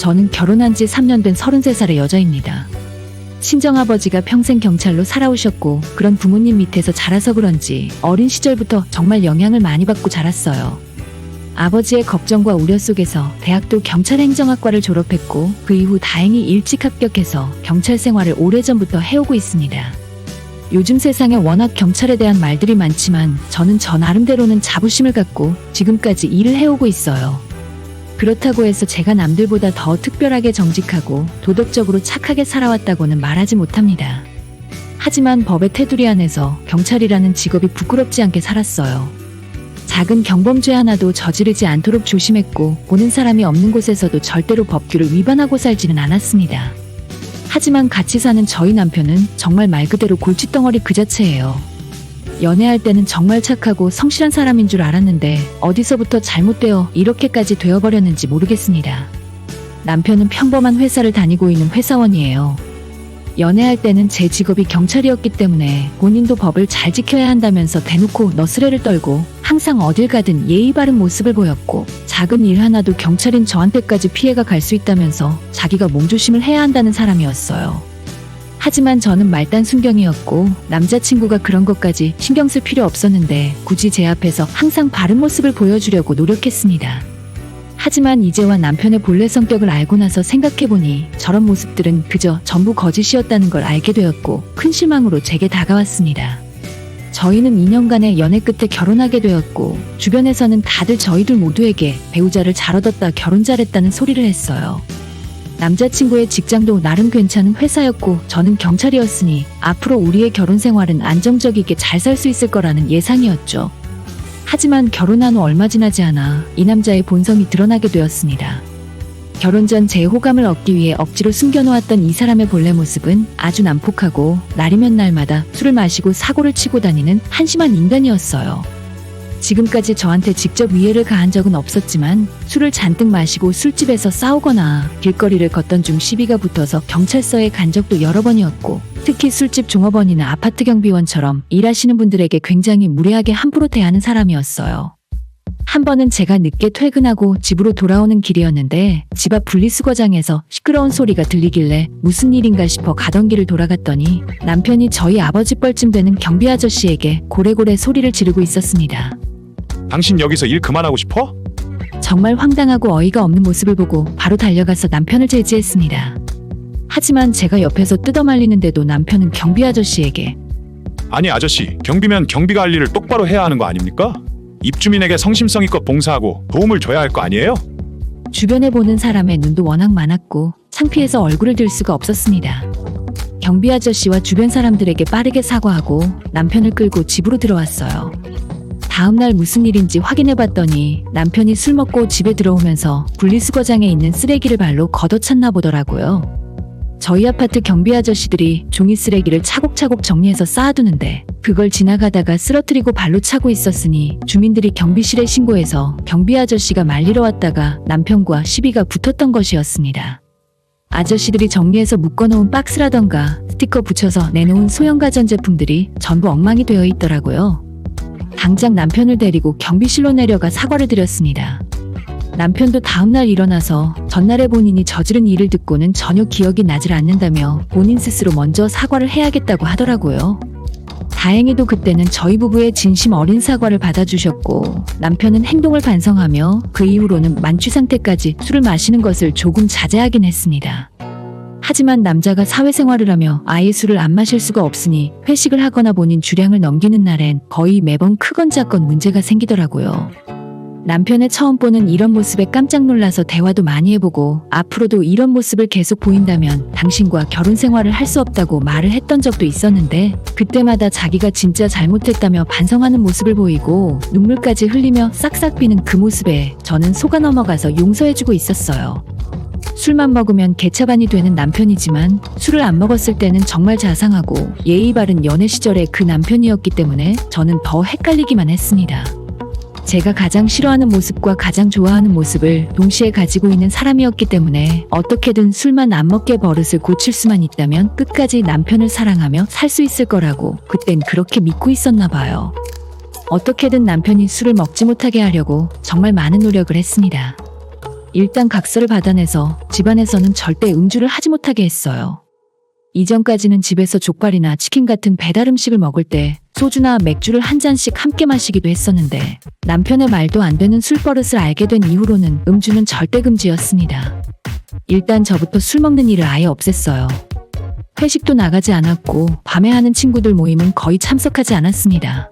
저는 결혼한 지 3년 된 33살의 여자입니다. 친정아버지가 평생 경찰로 살아오셨고 그런 부모님 밑에서 자라서 그런지 어린 시절부터 정말 영향을 많이 받고 자랐어요. 아버지의 걱정과 우려 속에서 대학도 경찰행정학과를 졸업했고 그 이후 다행히 일찍 합격해서 경찰 생활을 오래전부터 해오고 있습니다. 요즘 세상에 워낙 경찰에 대한 말들이 많지만 저는 저 나름대로는 자부심을 갖고 지금까지 일을 해오고 있어요. 그렇다고 해서 제가 남들보다 더 특별하게 정직하고 도덕적으로 착하게 살아왔다고는 말하지 못합니다. 하지만 법의 테두리 안에서 경찰이라는 직업이 부끄럽지 않게 살았어요. 작은 경범죄 하나도 저지르지 않도록 조심했고 보는 사람이 없는 곳에서도 절대로 법규를 위반하고 살지는 않았습니다. 하지만 같이 사는 저희 남편은 정말 말 그대로 골칫덩어리 그 자체예요. 연애할 때는 정말 착하고 성실한 사람인 줄 알았는데 어디서부터 잘못되어 이렇게까지 되어버렸는지 모르겠습니다. 남편은 평범한 회사를 다니고 있는 회사원이에요. 연애할 때는 제 직업이 경찰이었기 때문에 본인도 법을 잘 지켜야 한다면서 대놓고 너스레를 떨고 항상 어딜 가든 예의 바른 모습을 보였고 작은 일 하나도 경찰인 저한테까지 피해가 갈 수 있다면서 자기가 몸조심을 해야 한다는 사람이었어요. 하지만 저는 말단 순경이었고 남자친구가 그런 것까지 신경 쓸 필요 없었는데 굳이 제 앞에서 항상 바른 모습을 보여주려고 노력했습니다. 하지만 이제와 남편의 본래 성격을 알고 나서 생각해보니 저런 모습들은 그저 전부 거짓이었다는 걸 알게 되었고 큰 실망으로 제게 다가왔습니다. 저희는 2년간의 연애 끝에 결혼하게 되었고 주변에서는 다들 저희들 모두에게 배우자를 잘 얻었다 결혼 잘했다는 소리를 했어요. 남자친구의 직장도 나름 괜찮은 회사였고 저는 경찰이었으니 앞으로 우리의 결혼 생활은 안정적이게 잘 살 수 있을 거라는 예상이었죠. 하지만 결혼한 후 얼마 지나지 않아 이 남자의 본성이 드러나게 되었습니다. 결혼 전 제 호감을 얻기 위해 억지로 숨겨놓았던 이 사람의 본래 모습은 아주 난폭하고 날이면 날마다 술을 마시고 사고를 치고 다니는 한심한 인간이었어요. 지금까지 저한테 직접 위해를 가한 적은 없었지만 술을 잔뜩 마시고 술집에서 싸우거나 길거리를 걷던 중 시비가 붙어서 경찰서에 간 적도 여러 번이었고 특히 술집 종업원이나 아파트 경비원처럼 일하시는 분들에게 굉장히 무례하게 함부로 대하는 사람이었어요. 한 번은 제가 늦게 퇴근하고 집으로 돌아오는 길이었는데 집 앞 분리수거장에서 시끄러운 소리가 들리길래 무슨 일인가 싶어 가던 길을 돌아갔더니 남편이 저희 아버지 뻘쯤 되는 경비 아저씨에게 고래고래 소리를 지르고 있었습니다. 당신 여기서 일 그만하고 싶어? 정말 황당하고 어이가 없는 모습을 보고 바로 달려가서 남편을 제지했습니다. 하지만 제가 옆에서 뜯어말리는데도 남편은 경비 아저씨에게 아니 아저씨, 경비면 경비가 할 일을 똑바로 해야 하는 거 아닙니까? 입주민에게 성심성의껏 봉사하고 도움을 줘야 할 거 아니에요? 주변에 보는 사람의 눈도 워낙 많았고 창피해서 얼굴을 들 수가 없었습니다. 경비 아저씨와 주변 사람들에게 빠르게 사과하고 남편을 끌고 집으로 들어왔어요. 다음날 무슨 일인지 확인해봤더니 남편이 술 먹고 집에 들어오면서 분리수거장에 있는 쓰레기를 발로 걷어찼나 보더라고요. 저희 아파트 경비 아저씨들이 종이 쓰레기를 차곡차곡 정리해서 쌓아두는데 그걸 지나가다가 쓰러뜨리고 발로 차고 있었으니 주민들이 경비실에 신고해서 경비 아저씨가 말리러 왔다가 남편과 시비가 붙었던 것이었습니다. 아저씨들이 정리해서 묶어놓은 박스라던가 스티커 붙여서 내놓은 소형 가전제품들이 전부 엉망이 되어 있더라고요. 당장 남편을 데리고 경비실로 내려가 사과를 드렸습니다. 남편도 다음날 일어나서 전날에 본인이 저지른 일을 듣고는 전혀 기억이 나질 않는다며 본인 스스로 먼저 사과를 해야겠다고 하더라고요. 다행히도 그때는 저희 부부의 진심 어린 사과를 받아주셨고 남편은 행동을 반성하며 그 이후로는 만취 상태까지 술을 마시는 것을 조금 자제하긴 했습니다. 하지만 남자가 사회생활을 하며 아예 술을 안 마실 수가 없으니 회식을 하거나 본인 주량을 넘기는 날엔 거의 매번 크건 작건 문제가 생기더라고요. 남편의 처음 보는 이런 모습에 깜짝 놀라서 대화도 많이 해보고 앞으로도 이런 모습을 계속 보인다면 당신과 결혼 생활을 할 수 없다고 말을 했던 적도 있었는데 그때마다 자기가 진짜 잘못했다며 반성하는 모습을 보이고 눈물까지 흘리며 싹싹 비는 그 모습에 저는 속아 넘어가서 용서해주고 있었어요. 술만 먹으면 개차반이 되는 남편이지만 술을 안 먹었을 때는 정말 자상하고 예의 바른 연애 시절의 그 남편이었기 때문에 저는 더 헷갈리기만 했습니다. 제가 가장 싫어하는 모습과 가장 좋아하는 모습을 동시에 가지고 있는 사람이었기 때문에 어떻게든 술만 안 먹게 버릇을 고칠 수만 있다면 끝까지 남편을 사랑하며 살 수 있을 거라고 그땐 그렇게 믿고 있었나 봐요. 어떻게든 남편이 술을 먹지 못하게 하려고 정말 많은 노력을 했습니다. 일단 각서를 받아내서 집안에서는 절대 음주를 하지 못하게 했어요. 이전까지는 집에서 족발이나 치킨 같은 배달 음식을 먹을 때 소주나 맥주를 한 잔씩 함께 마시기도 했었는데 남편의 말도 안 되는 술버릇을 알게 된 이후로는 음주는 절대 금지였습니다. 일단 저부터 술 먹는 일을 아예 없앴어요. 회식도 나가지 않았고 밤에 하는 친구들 모임은 거의 참석하지 않았습니다.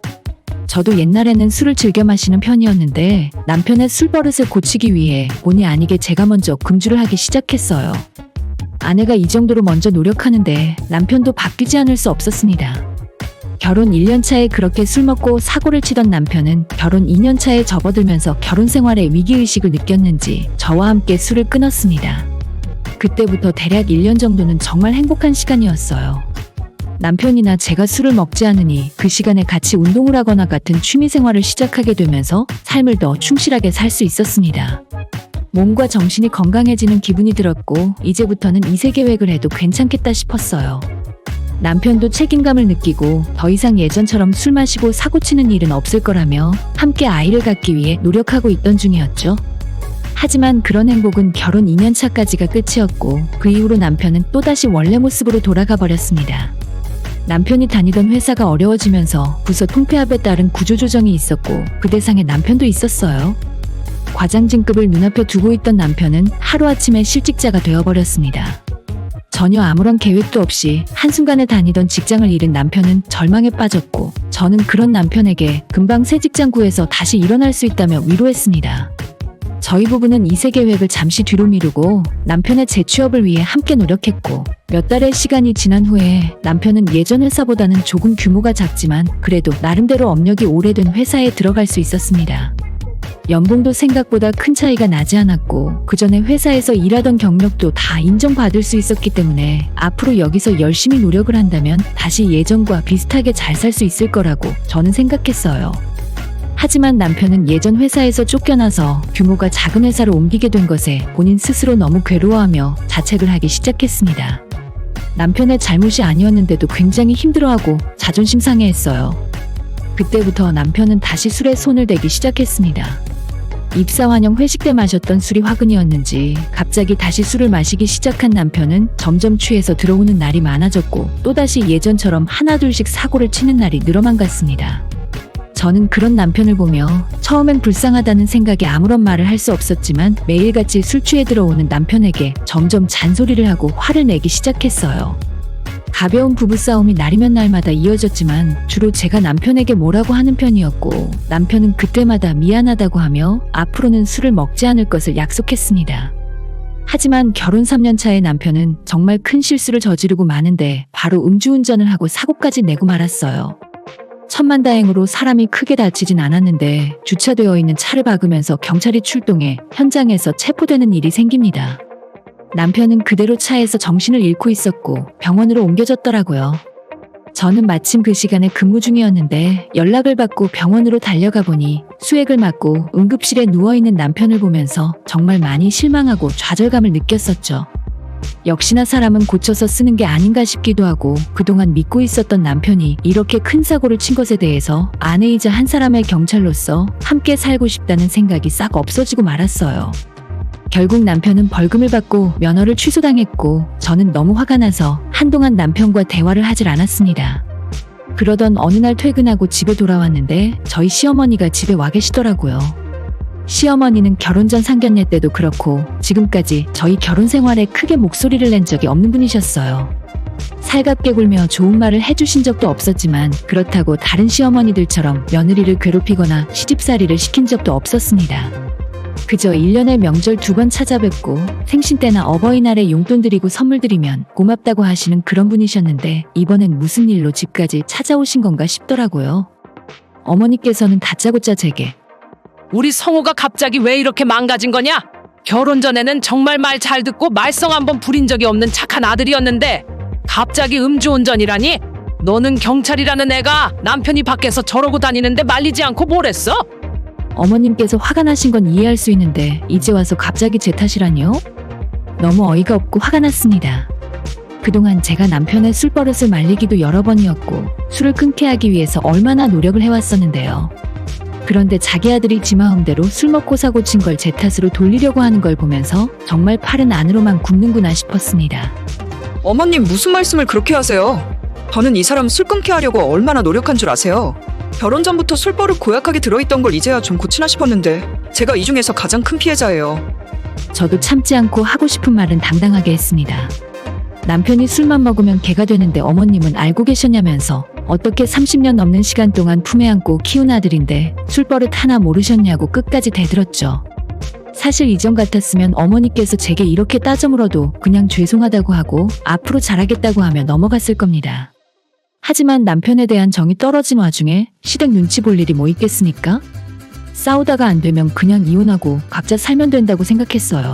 저도 옛날에는 술을 즐겨 마시는 편이었는데 남편의 술버릇을 고치기 위해 본의 아니게 제가 먼저 금주를 하기 시작했어요. 아내가 이 정도로 먼저 노력하는데 남편도 바뀌지 않을 수 없었습니다. 결혼 1년 차에 그렇게 술 먹고 사고를 치던 남편은 결혼 2년 차에 접어들면서 결혼 생활에 위기의식을 느꼈는지 저와 함께 술을 끊었습니다. 그때부터 대략 1년 정도는 정말 행복한 시간이었어요. 남편이나 제가 술을 먹지 않으니 그 시간에 같이 운동을 하거나 같은 취미 생활을 시작하게 되면서 삶을 더 충실하게 살 수 있었습니다. 몸과 정신이 건강해지는 기분이 들었고 이제부터는 2세 계획을 해도 괜찮겠다 싶었어요. 남편도 책임감을 느끼고 더 이상 예전처럼 술 마시고 사고치는 일은 없을 거라며 함께 아이를 갖기 위해 노력하고 있던 중이었죠. 하지만 그런 행복은 결혼 2년 차까지가 끝이었고 그 이후로 남편은 또다시 원래 모습으로 돌아가 버렸습니다. 남편이 다니던 회사가 어려워지면서 부서 통폐합에 따른 구조조정이 있었고 그 대상에 남편도 있었어요. 과장진급을 눈앞에 두고 있던 남편은 하루아침에 실직자가 되어버렸습니다. 전혀 아무런 계획도 없이 한순간에 다니던 직장을 잃은 남편은 절망에 빠졌고 저는 그런 남편에게 금방 새 직장 구해서 다시 일어날 수 있다며 위로했습니다. 저희 부부는 2세 계획을 잠시 뒤로 미루고 남편의 재취업을 위해 함께 노력했고 몇 달의 시간이 지난 후에 남편은 예전 회사보다는 조금 규모가 작지만 그래도 나름대로 업력이 오래된 회사에 들어갈 수 있었습니다. 연봉도 생각보다 큰 차이가 나지 않았고 그 전에 회사에서 일하던 경력도 다 인정받을 수 있었기 때문에 앞으로 여기서 열심히 노력을 한다면 다시 예전과 비슷하게 잘 살 수 있을 거라고 저는 생각했어요. 하지만 남편은 예전 회사에서 쫓겨나서 규모가 작은 회사로 옮기게 된 것에 본인 스스로 너무 괴로워하며 자책을 하기 시작했습니다. 남편의 잘못이 아니었는데도 굉장히 힘들어하고 자존심 상해했어요. 그때부터 남편은 다시 술에 손을 대기 시작했습니다. 입사 환영 회식 때 마셨던 술이 화근이었는지 갑자기 다시 술을 마시기 시작한 남편은 점점 취해서 들어오는 날이 많아졌고 또다시 예전처럼 하나둘씩 사고를 치는 날이 늘어만 갔습니다. 저는 그런 남편을 보며 처음엔 불쌍하다는 생각에 아무런 말을 할 수 없었지만 매일같이 술 취해 들어오는 남편에게 점점 잔소리를 하고 화를 내기 시작했어요. 가벼운 부부싸움이 날이면 날마다 이어졌지만 주로 제가 남편에게 뭐라고 하는 편이었고 남편은 그때마다 미안하다고 하며 앞으로는 술을 먹지 않을 것을 약속했습니다. 하지만 결혼 3년 차의 남편은 정말 큰 실수를 저지르고 마는데 바로 음주운전을 하고 사고까지 내고 말았어요. 천만다행으로 사람이 크게 다치진 않았는데 주차되어 있는 차를 박으면서 경찰이 출동해 현장에서 체포되는 일이 생깁니다. 남편은 그대로 차에서 정신을 잃고 있었고 병원으로 옮겨졌더라고요. 저는 마침 그 시간에 근무 중이었는데 연락을 받고 병원으로 달려가 보니 수액을 맞고 응급실에 누워있는 남편을 보면서 정말 많이 실망하고 좌절감을 느꼈었죠. 역시나 사람은 고쳐서 쓰는 게 아닌가 싶기도 하고 그동안 믿고 있었던 남편이 이렇게 큰 사고를 친 것에 대해서 아내이자 한 사람의 경찰로서 함께 살고 싶다는 생각이 싹 없어지고 말았어요. 결국 남편은 벌금을 받고 면허를 취소당했고 저는 너무 화가 나서 한동안 남편과 대화를 하질 않았습니다. 그러던 어느 날 퇴근하고 집에 돌아왔는데 저희 시어머니가 집에 와 계시더라고요. 시어머니는 결혼 전 상견례 때도 그렇고 지금까지 저희 결혼 생활에 크게 목소리를 낸 적이 없는 분이셨어요. 살갑게 굴며 좋은 말을 해주신 적도 없었지만 그렇다고 다른 시어머니들처럼 며느리를 괴롭히거나 시집살이를 시킨 적도 없었습니다. 그저 1년에 명절 2번 찾아뵙고 생신 때나 어버이날에 용돈 드리고 선물 드리면 고맙다고 하시는 그런 분이셨는데 이번엔 무슨 일로 집까지 찾아오신 건가 싶더라고요. 어머니께서는 다짜고짜 제게 우리 성호가 갑자기 왜 이렇게 망가진 거냐? 결혼 전에는 정말 말 잘 듣고 말썽 한번 부린 적이 없는 착한 아들이었는데 갑자기 음주운전이라니? 너는 경찰이라는 애가 남편이 밖에서 저러고 다니는데 말리지 않고 뭘 했어? 어머님께서 화가 나신 건 이해할 수 있는데 이제 와서 갑자기 제 탓이라니요? 너무 어이가 없고 화가 났습니다. 그동안 제가 남편의 술버릇을 말리기도 여러 번이었고 술을 끊게 하기 위해서 얼마나 노력을 해왔었는데요. 그런데 자기 아들이 지 마음대로 술 먹고 사고 친 걸 제 탓으로 돌리려고 하는 걸 보면서 정말 팔은 안으로만 굽는구나 싶었습니다. 어머님 무슨 말씀을 그렇게 하세요? 저는 이 사람 술 끊게 하려고 얼마나 노력한 줄 아세요? 결혼 전부터 술버릇 고약하게 들어있던 걸 이제야 좀 고치나 싶었는데 제가 이 중에서 가장 큰 피해자예요. 저도 참지 않고 하고 싶은 말은 당당하게 했습니다. 남편이 술만 먹으면 개가 되는데 어머님은 알고 계셨냐면서 어떻게 30년 넘는 시간 동안 품에 안고 키운 아들인데 술버릇 하나 모르셨냐고 끝까지 대들었죠. 사실 이전 같았으면 어머니께서 제게 이렇게 따져 물어도 그냥 죄송하다고 하고 앞으로 잘하겠다고 하며 넘어갔을 겁니다. 하지만 남편에 대한 정이 떨어진 와중에 시댁 눈치 볼 일이 뭐 있겠습니까? 싸우다가 안 되면 그냥 이혼하고 각자 살면 된다고 생각했어요.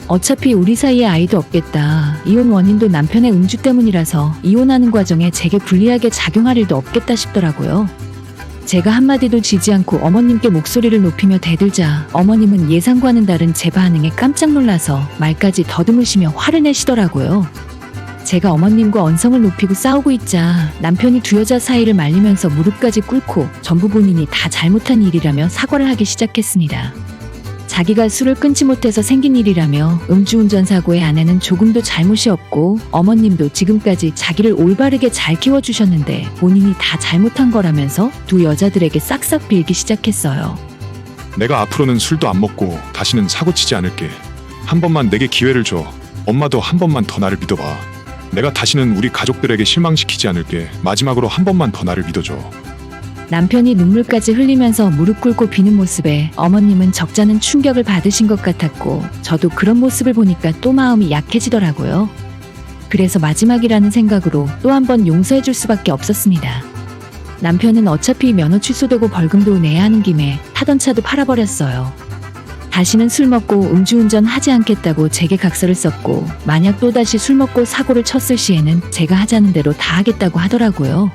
어차피 우리 사이에 아이도 없겠다. 이혼 원인도 남편의 음주 때문이라서 이혼하는 과정에 제게 불리하게 작용할 일도 없겠다 싶더라고요. 제가 한마디도 지지 않고 어머님께 목소리를 높이며 대들자 어머님은 예상과는 다른 제 반응에 깜짝 놀라서 말까지 더듬으시며 화를 내시더라고요. 제가 어머님과 언성을 높이고 싸우고 있자 남편이 두 여자 사이를 말리면서 무릎까지 꿇고 전부 본인이 다 잘못한 일이라며 사과를 하기 시작했습니다. 자기가 술을 끊지 못해서 생긴 일이라며 음주운전 사고의 아내는 조금도 잘못이 없고 어머님도 지금까지 자기를 올바르게 잘 키워주셨는데 본인이 다 잘못한 거라면서 두 여자들에게 싹싹 빌기 시작했어요. 내가 앞으로는 술도 안 먹고 다시는 사고치지 않을게. 한 번만 내게 기회를 줘. 엄마도 한 번만 더 나를 믿어봐. 내가 다시는 우리 가족들에게 실망시키지 않을게. 마지막으로 한 번만 더 나를 믿어줘. 남편이 눈물까지 흘리면서 무릎 꿇고 비는 모습에 어머님은 적잖은 충격을 받으신 것 같았고 저도 그런 모습을 보니까 또 마음이 약해지더라고요. 그래서 마지막이라는 생각으로 또 한 번 용서해줄 수밖에 없었습니다. 남편은 어차피 면허 취소되고 벌금도 내야 하는 김에 타던 차도 팔아버렸어요. 다시는 술 먹고 음주운전 하지 않겠다고 제게 각서를 썼고 만약 또다시 술 먹고 사고를 쳤을 시에는 제가 하자는 대로 다 하겠다고 하더라고요.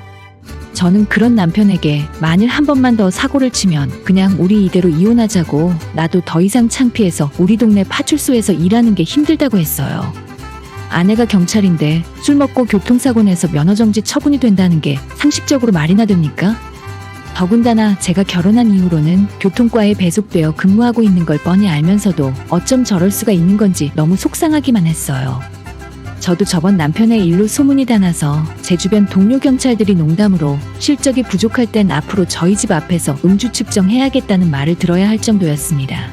저는 그런 남편에게 만일 한 번만 더 사고를 치면 그냥 우리 이대로 이혼하자고 나도 더 이상 창피해서 우리 동네 파출소에서 일하는 게 힘들다고 했어요. 아내가 경찰인데 술 먹고 교통사고 내서 면허정지 처분이 된다는 게 상식적으로 말이나 됩니까? 더군다나 제가 결혼한 이후로는 교통과에 배속되어 근무하고 있는 걸 뻔히 알면서도 어쩜 저럴 수가 있는 건지 너무 속상하기만 했어요. 저도 저번 남편의 일로 소문이 다 나서 제 주변 동료 경찰들이 농담으로 실적이 부족할 땐 앞으로 저희 집 앞에서 음주 측정해야겠다는 말을 들어야 할 정도였습니다.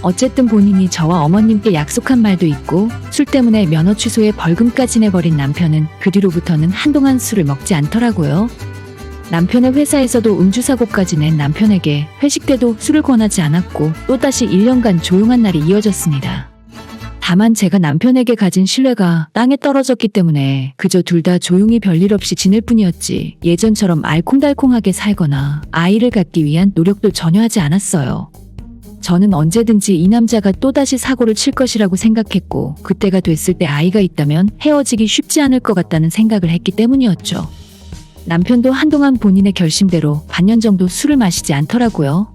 어쨌든 본인이 저와 어머님께 약속한 말도 있고 술 때문에 면허 취소에 벌금까지 내버린 남편은 그 뒤로부터는 한동안 술을 먹지 않더라고요. 남편의 회사에서도 음주사고까지 낸 남편에게 회식 때도 술을 권하지 않았고 또다시 1년간 조용한 날이 이어졌습니다. 다만 제가 남편에게 가진 신뢰가 땅에 떨어졌기 때문에 그저 둘 다 조용히 별일 없이 지낼 뿐이었지 예전처럼 알콩달콩하게 살거나 아이를 갖기 위한 노력도 전혀 하지 않았어요. 저는 언제든지 이 남자가 또다시 사고를 칠 것이라고 생각했고 그때가 됐을 때 아이가 있다면 헤어지기 쉽지 않을 것 같다는 생각을 했기 때문이었죠. 남편도 한동안 본인의 결심대로 반년 정도 술을 마시지 않더라고요.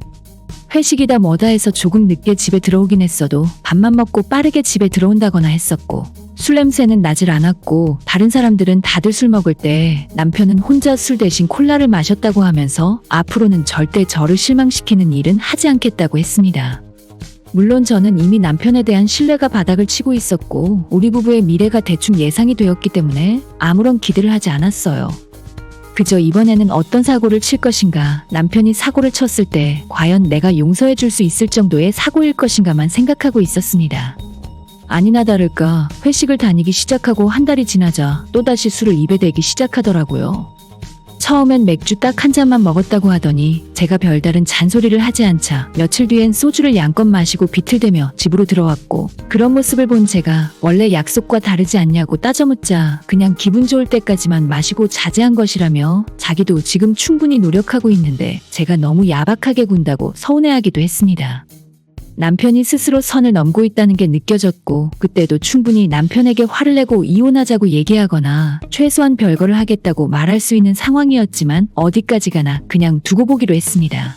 회식이다 뭐다 해서 조금 늦게 집에 들어오긴 했어도 밥만 먹고 빠르게 집에 들어온다거나 했었고 술 냄새는 나질 않았고 다른 사람들은 다들 술 먹을 때 남편은 혼자 술 대신 콜라를 마셨다고 하면서 앞으로는 절대 저를 실망시키는 일은 하지 않겠다고 했습니다. 물론 저는 이미 남편에 대한 신뢰가 바닥을 치고 있었고 우리 부부의 미래가 대충 예상이 되었기 때문에 아무런 기대를 하지 않았어요. 그저 이번에는 어떤 사고를 칠 것인가, 남편이 사고를 쳤을 때 과연 내가 용서해 줄 수 있을 정도의 사고일 것인가만 생각하고 있었습니다. 아니나 다를까 회식을 다니기 시작하고 한 달이 지나자 또다시 술을 입에 대기 시작하더라고요. 처음엔 맥주 딱 한 잔만 먹었다고 하더니 제가 별다른 잔소리를 하지 않자 며칠 뒤엔 소주를 양껏 마시고 비틀대며 집으로 들어왔고 그런 모습을 본 제가 원래 약속과 다르지 않냐고 따져묻자 그냥 기분 좋을 때까지만 마시고 자제한 것이라며 자기도 지금 충분히 노력하고 있는데 제가 너무 야박하게 군다고 서운해하기도 했습니다. 남편이 스스로 선을 넘고 있다는 게 느껴졌고 그때도 충분히 남편에게 화를 내고 이혼하자고 얘기하거나 최소한 별거를 하겠다고 말할 수 있는 상황이었지만 어디까지 가나 그냥 두고 보기로 했습니다.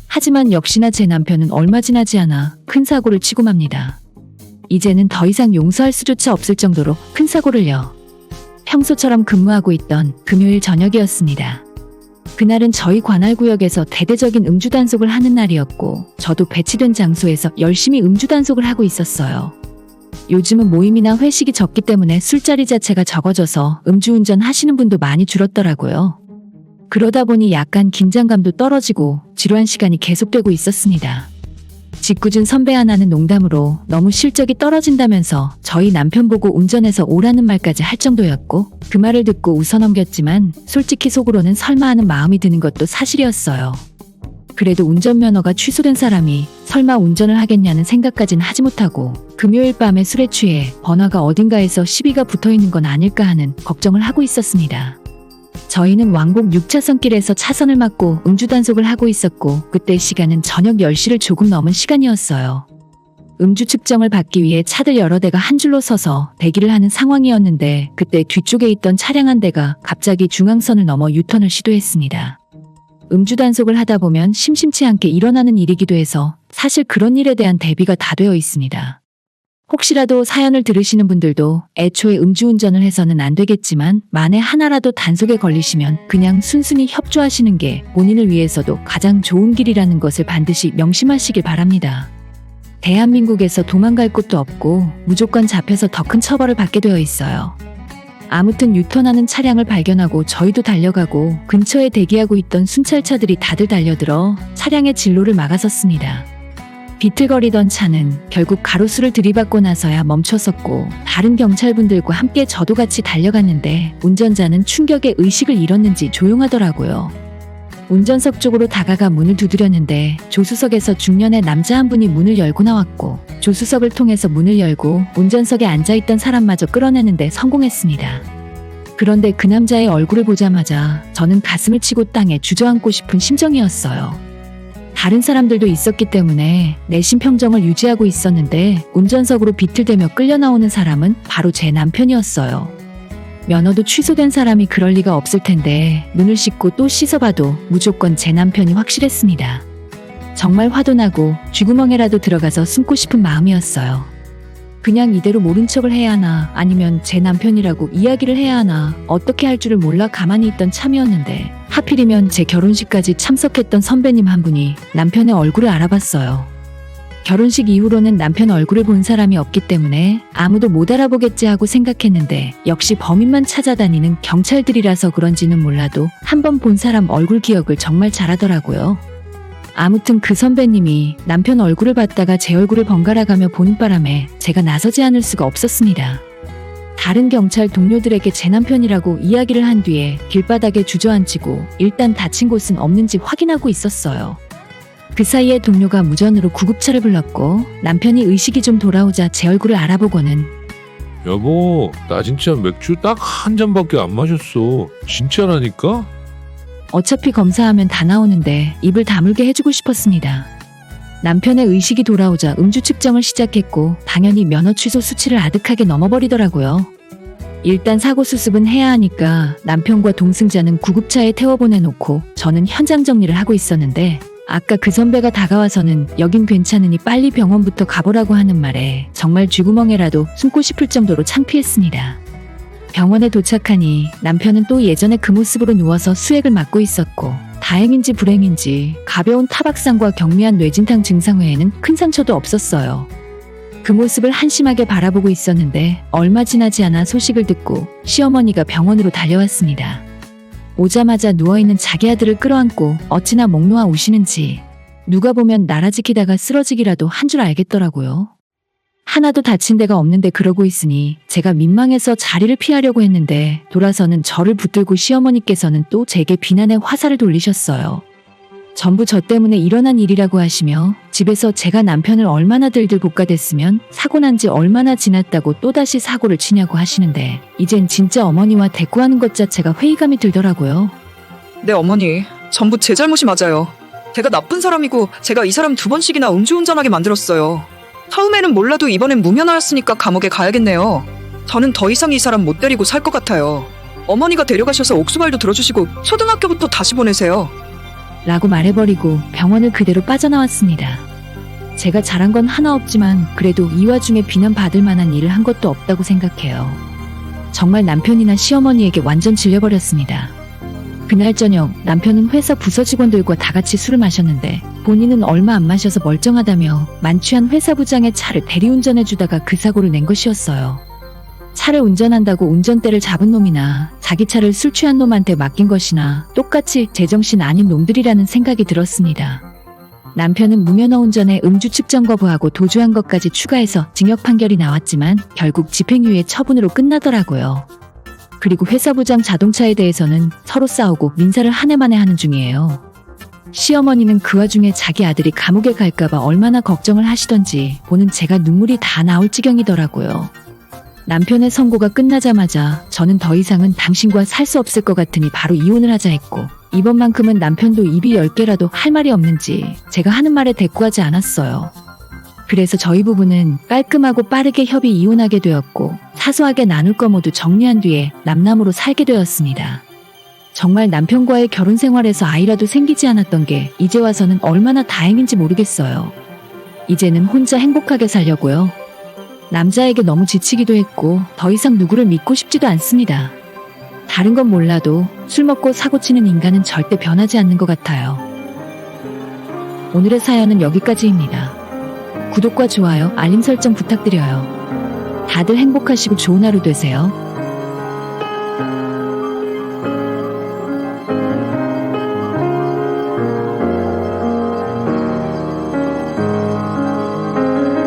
하지만 역시나 제 남편은 얼마 지나지 않아 큰 사고를 치고 맙니다. 이제는 더 이상 용서할 수조차 없을 정도로 큰 사고를요. 평소처럼 근무하고 있던 금요일 저녁이었습니다. 그날은 저희 관할구역에서 대대적인 음주 단속을 하는 날이었고 저도 배치된 장소에서 열심히 음주 단속을 하고 있었어요. 요즘은 모임이나 회식이 적기 때문에 술자리 자체가 적어져서 음주운전 하시는 분도 많이 줄었더라고요. 그러다 보니 약간 긴장감도 떨어지고 지루한 시간이 계속되고 있었습니다. 짓궂은 선배 하나는 농담으로 너무 실적이 떨어진다면서 저희 남편 보고 운전해서 오라는 말까지 할 정도였고 그 말을 듣고 웃어넘겼지만 솔직히 속으로는 설마 하는 마음이 드는 것도 사실이었어요. 그래도 운전면허가 취소된 사람이 설마 운전을 하겠냐는 생각까진 하지 못하고 금요일 밤에 술에 취해 번화가 어딘가에서 시비가 붙어있는 건 아닐까 하는 걱정을 하고 있었습니다. 저희는 왕복 6차선 길에서 차선을 막고 음주 단속을 하고 있었고 그때 시간은 저녁 10시를 조금 넘은 시간이었어요. 음주 측정을 받기 위해 차들 여러 대가 한 줄로 서서 대기를 하는 상황이었는데 그때 뒤쪽에 있던 차량 한 대가 갑자기 중앙선을 넘어 유턴을 시도했습니다. 음주 단속을 하다 보면 심심치 않게 일어나는 일이기도 해서 사실 그런 일에 대한 대비가 다 되어 있습니다. 혹시라도 사연을 들으시는 분들도 애초에 음주운전을 해서는 안 되겠지만 만에 하나라도 단속에 걸리시면 그냥 순순히 협조하시는 게 본인을 위해서도 가장 좋은 길이라는 것을 반드시 명심하시길 바랍니다. 대한민국에서 도망갈 곳도 없고 무조건 잡혀서 더 큰 처벌을 받게 되어 있어요. 아무튼 유턴하는 차량을 발견하고 저희도 달려가고 근처에 대기하고 있던 순찰차들이 다들 달려들어 차량의 진로를 막아섰습니다. 비틀거리던 차는 결국 가로수를 들이받고 나서야 멈췄었고 다른 경찰분들과 함께 저도 같이 달려갔는데 운전자는 충격에 의식을 잃었는지 조용하더라고요. 운전석 쪽으로 다가가 문을 두드렸는데 조수석에서 중년의 남자 한 분이 문을 열고 나왔고 조수석을 통해서 문을 열고 운전석에 앉아있던 사람마저 끌어내는데 성공했습니다. 그런데 그 남자의 얼굴을 보자마자 저는 가슴을 치고 땅에 주저앉고 싶은 심정이었어요. 다른 사람들도 있었기 때문에 내심 평정을 유지하고 있었는데 운전석으로 비틀대며 끌려 나오는 사람은 바로 제 남편이었어요. 면허도 취소된 사람이 그럴 리가 없을 텐데 눈을 씻고 또 씻어봐도 무조건 제 남편이 확실했습니다. 정말 화도 나고 쥐구멍에라도 들어가서 숨고 싶은 마음이었어요. 그냥 이대로 모른 척을 해야 하나 아니면 제 남편이라고 이야기를 해야 하나 어떻게 할 줄을 몰라 가만히 있던 참이었는데 하필이면 제 결혼식까지 참석했던 선배님 한 분이 남편의 얼굴을 알아봤어요. 결혼식 이후로는 남편 얼굴을 본 사람이 없기 때문에 아무도 못 알아보겠지 하고 생각했는데 역시 범인만 찾아다니는 경찰들이라서 그런지는 몰라도 한 번 본 사람 얼굴 기억을 정말 잘하더라고요. 아무튼 그 선배님이 남편 얼굴을 봤다가 제 얼굴을 번갈아가며 보는 바람에 제가 나서지 않을 수가 없었습니다. 다른 경찰 동료들에게 제 남편이라고 이야기를 한 뒤에 길바닥에 주저앉히고 일단 다친 곳은 없는지 확인하고 있었어요. 그 사이에 동료가 무전으로 구급차를 불렀고 남편이 의식이 좀 돌아오자 제 얼굴을 알아보고는 여보, 나 진짜 맥주 딱 한 잔밖에 안 마셨어. 진짜라니까? 어차피 검사하면 다 나오는데 입을 다물게 해주고 싶었습니다. 남편의 의식이 돌아오자 음주 측정을 시작했고 당연히 면허 취소 수치를 아득하게 넘어버리더라고요. 일단 사고 수습은 해야 하니까 남편과 동승자는 구급차에 태워보내놓고 저는 현장 정리를 하고 있었는데 아까 그 선배가 다가와서는 여긴 괜찮으니 빨리 병원부터 가보라고 하는 말에 정말 쥐구멍에라도 숨고 싶을 정도로 창피했습니다. 병원에 도착하니 남편은 또 예전의 그 모습으로 누워서 수액을 맞고 있었고 다행인지 불행인지 가벼운 타박상과 경미한 뇌진탕 증상 외에는 큰 상처도 없었어요. 그 모습을 한심하게 바라보고 있었는데 얼마 지나지 않아 소식을 듣고 시어머니가 병원으로 달려왔습니다. 오자마자 누워있는 자기 아들을 끌어안고 어찌나 목 놓아 우시는지 누가 보면 나라 지키다가 쓰러지기라도 한 줄 알겠더라고요. 하나도 다친 데가 없는데 그러고 있으니 제가 민망해서 자리를 피하려고 했는데 돌아서는 저를 붙들고 시어머니께서는 또 제게 비난의 화살을 돌리셨어요. 전부 저 때문에 일어난 일이라고 하시며 집에서 제가 남편을 얼마나 들들 볶아댔으면 사고 난 지 얼마나 지났다고 또다시 사고를 치냐고 하시는데 이젠 진짜 어머니와 대꾸하는 것 자체가 회의감이 들더라고요. 네, 어머니. 전부 제 잘못이 맞아요. 제가 나쁜 사람이고 제가 이 사람 2번씩이나 음주운전하게 만들었어요. 처음에는 몰라도 이번엔 무면허였으니까 감옥에 가야겠네요. 저는 더 이상 이 사람 못 데리고 살 것 같아요. 어머니가 데려가셔서 옥수발도 들어주시고 초등학교부터 다시 보내세요. 라고 말해버리고 병원을 그대로 빠져나왔습니다. 제가 잘한 건 하나 없지만 그래도 이 와중에 비난받을 만한 일을 한 것도 없다고 생각해요. 정말 남편이나 시어머니에게 완전 질려버렸습니다. 그날 저녁 남편은 회사 부서 직원들과 다 같이 술을 마셨는데 본인은 얼마 안 마셔서 멀쩡하다며 만취한 회사 부장의 차를 대리운전해주다가 그 사고를 낸 것이었어요. 차를 운전한다고 운전대를 잡은 놈이나 자기 차를 술 취한 놈한테 맡긴 것이나 똑같이 제정신 아닌 놈들이라는 생각이 들었습니다. 남편은 무면허 운전에 음주 측정 거부하고 도주한 것까지 추가해서 징역 판결이 나왔지만 결국 집행유예 처분으로 끝나더라고요. 그리고 회사 부장 자동차에 대해서는 서로 싸우고 민사를 한 해 만에 하는 중이에요. 시어머니는 그 와중에 자기 아들이 감옥에 갈까봐 얼마나 걱정을 하시던지 보는 제가 눈물이 다 나올 지경이더라고요. 남편의 선고가 끝나자마자 저는 더 이상은 당신과 살 수 없을 것 같으니 바로 이혼을 하자 했고 이번만큼은 남편도 입이 10개라도 할 말이 없는지 제가 하는 말에 대꾸하지 않았어요. 그래서 저희 부부는 깔끔하고 빠르게 협의 이혼하게 되었고 사소하게 나눌 거 모두 정리한 뒤에 남남으로 살게 되었습니다. 정말 남편과의 결혼 생활에서 아이라도 생기지 않았던 게 이제 와서는 얼마나 다행인지 모르겠어요. 이제는 혼자 행복하게 살려고요. 남자에게 너무 지치기도 했고 더 이상 누구를 믿고 싶지도 않습니다. 다른 건 몰라도 술 먹고 사고 치는 인간은 절대 변하지 않는 것 같아요. 오늘의 사연은 여기까지입니다. 구독과 좋아요, 알림 설정 부탁드려요. 다들 행복하시고 좋은 하루 되세요.